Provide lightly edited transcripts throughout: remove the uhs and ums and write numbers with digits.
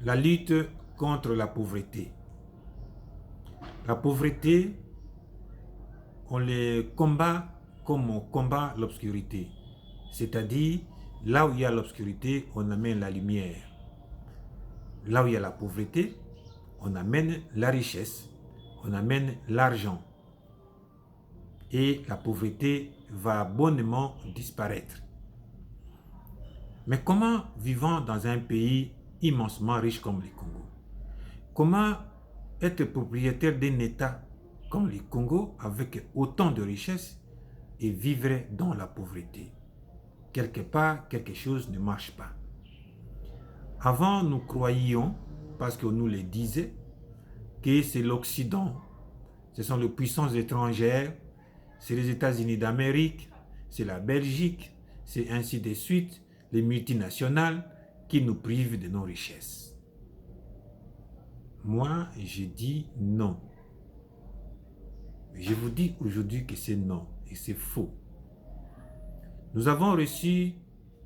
La lutte contre la pauvreté. La pauvreté, on les combat comme on combat l'obscurité. C'est-à-dire, là où il y a l'obscurité, on amène la lumière. Là où il y a la pauvreté, on amène la richesse, on amène l'argent. Et la pauvreté va bonnement disparaître. Mais comment vivant dans un pays immensement riche comme le Congo? Comment être propriétaire d'un État comme le Congo avec autant de richesses et vivre dans la pauvreté? Quelque part, quelque chose ne marche pas. Avant, nous croyions, parce qu'on nous le disait, que c'est l'Occident, ce sont les puissances étrangères, c'est les États-Unis d'Amérique, c'est la Belgique, c'est ainsi de suite, les multinationales qui nous privent de nos richesses. Moi, je dis non. Je vous dis aujourd'hui que c'est non et c'est faux. Nous avons reçu,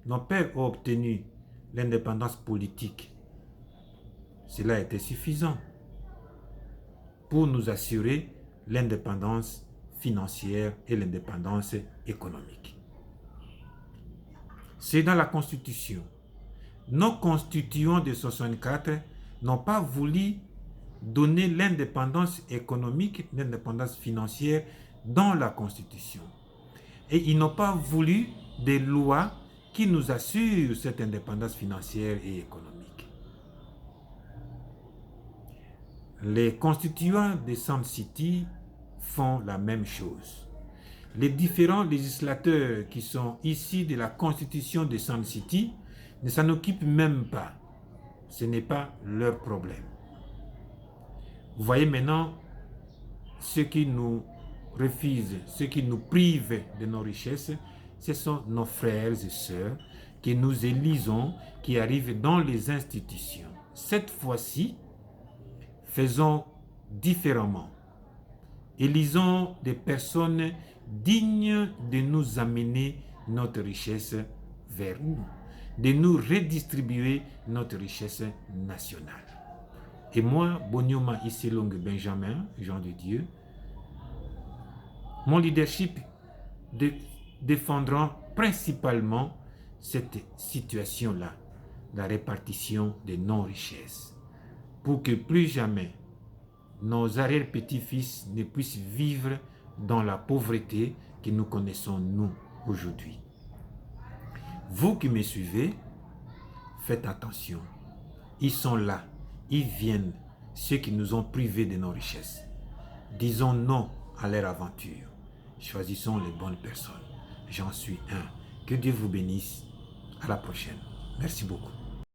nos pères ont obtenu l'indépendance politique. Cela était suffisant pour nous assurer l'indépendance financière et l'indépendance économique. C'est dans la Constitution. Nos constituants de 64 n'ont pas voulu donner l'indépendance économique, l'indépendance financière dans la Constitution. Et ils n'ont pas voulu des lois qui nous assurent cette indépendance financière et économique. Les constituants de Sun City font la même chose. Les différents législateurs qui sont issus de la constitution de Sun City ne s'en occupent même pas. Ce n'est pas leur problème. Vous voyez maintenant, ceux qui nous refusent, ceux qui nous privent de nos richesses, ce sont nos frères et sœurs que nous élisons, qui arrivent dans les institutions. Cette fois-ci, faisons différemment. Élisons des personnes dignes de nous amener notre richesse vers nous, de nous redistribuer notre richesse nationale. Et moi, Bonioma Iselong Benjamin, Jean de Dieu, mon leadership défendra principalement cette situation-là, la répartition de nos richesses, pour que plus jamais nos arrière-petits-fils ne puissent vivre dans la pauvreté que nous connaissons nous aujourd'hui. Vous qui me suivez, faites attention. Ils sont là, ils viennent, ceux qui nous ont privés de nos richesses. Disons non à leur aventure. Choisissons les bonnes personnes. J'en suis un. Que Dieu vous bénisse. À la prochaine. Merci beaucoup.